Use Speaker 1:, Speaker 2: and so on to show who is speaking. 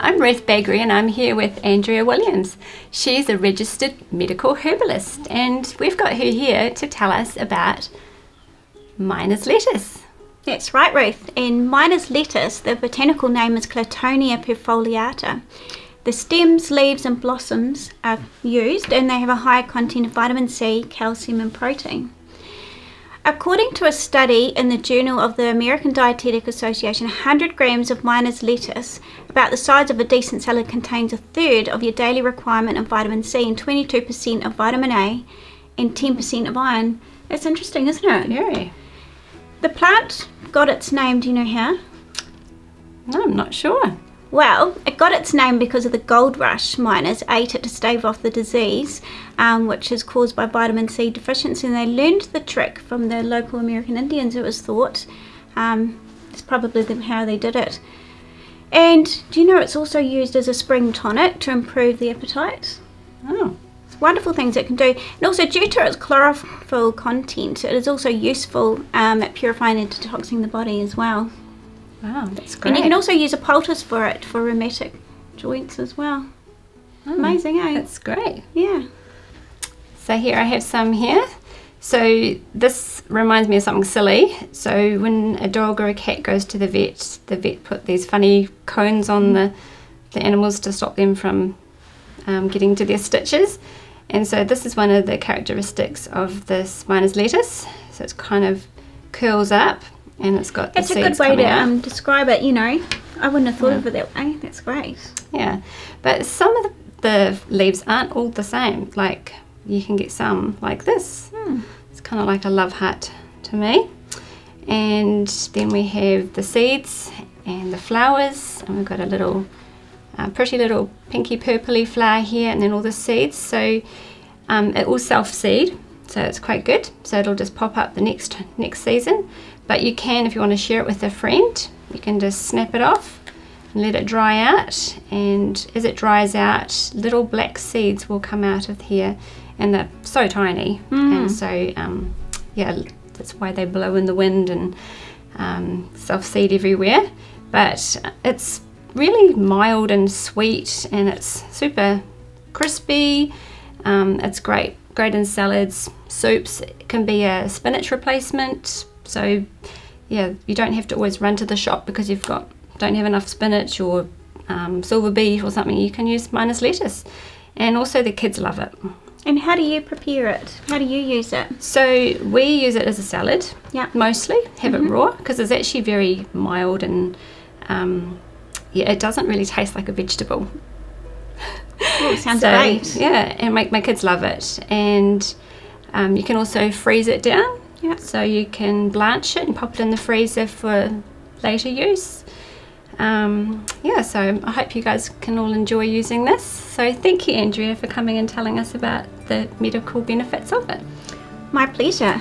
Speaker 1: I'm Ruth and I'm here with Andrea Williams. She's a registered medical herbalist and we've got her here to tell us about miner's lettuce.
Speaker 2: That's right, Ruth. In miner's lettuce, the botanical name is Clatonia perfoliata. The stems, leaves and blossoms are used and they have a high content of vitamin C, calcium and protein. According to a study in the Journal of the American Dietetic Association, 100 grams of miner's lettuce, about the size of a decent salad, contains a third of your daily requirement of vitamin C and 22% of vitamin A and 10% of iron. That's interesting, isn't it?
Speaker 1: Very.
Speaker 2: The plant got its name, do you know how?
Speaker 1: No, I'm not sure.
Speaker 2: Well, it got its name because of the gold rush. Miners ate it to stave off the disease, which is caused by vitamin C deficiency, and they learned the trick from the local American Indians, it was thought. It's probably how they did it. And do you know it's also used as a spring tonic to improve the appetite?
Speaker 1: Oh.
Speaker 2: It's wonderful things it can do. And also, due to its chlorophyll content, it is also useful at purifying and detoxing the body as well.
Speaker 1: Wow, that's great.
Speaker 2: And you can also use a poultice for it, for rheumatic joints as well. Amazing, eh?
Speaker 1: That's great.
Speaker 2: Yeah.
Speaker 1: So here I have some here. So this reminds me of something silly. So when a dog or a cat goes to the vet put these funny cones on the animals to stop them from getting to their stitches. And so this is one of the characteristics of this miner's lettuce. So it's kind of curls up. And it's got the
Speaker 2: It's a
Speaker 1: seeds
Speaker 2: good way to
Speaker 1: out.
Speaker 2: describe it, you know. I wouldn't have thought of it that way. That's great.
Speaker 1: Yeah, but some of the leaves aren't all the same. Like you can get some like this. It's kind of like a love heart to me. And then we have the seeds and the flowers. And we've got a little, pretty little pinky purpley flower here, and then all the seeds. So it will self-seed. So it's quite good. So it'll just pop up the next season. But you can, if you want to share it with a friend, you can just snap it off and let it dry out. And as it dries out, little black seeds will come out of here, and they're so tiny. And so, yeah, that's why they blow in the wind and self-seed everywhere. But it's really mild and sweet, and it's super crispy. It's great in salads, soups. It can be a spinach replacement. So yeah, you don't have to always run to the shop because don't have enough spinach or silver beet or something. You can use miner's lettuce, and also the kids love it.
Speaker 2: And how do you prepare it? How do you use it?
Speaker 1: So we use it as a salad.
Speaker 2: Yeah.
Speaker 1: Mostly have it raw because it's actually very mild, and yeah, it doesn't really taste like a vegetable.
Speaker 2: Oh, sounds great.
Speaker 1: Yeah, and my kids love it. And you can also freeze it down.
Speaker 2: Yeah.
Speaker 1: So you can blanch it and pop it in the freezer for later use. Yeah, so I hope you guys can all enjoy using this. So thank you, Andrea, for coming and telling us about the medical benefits of it.
Speaker 2: My pleasure.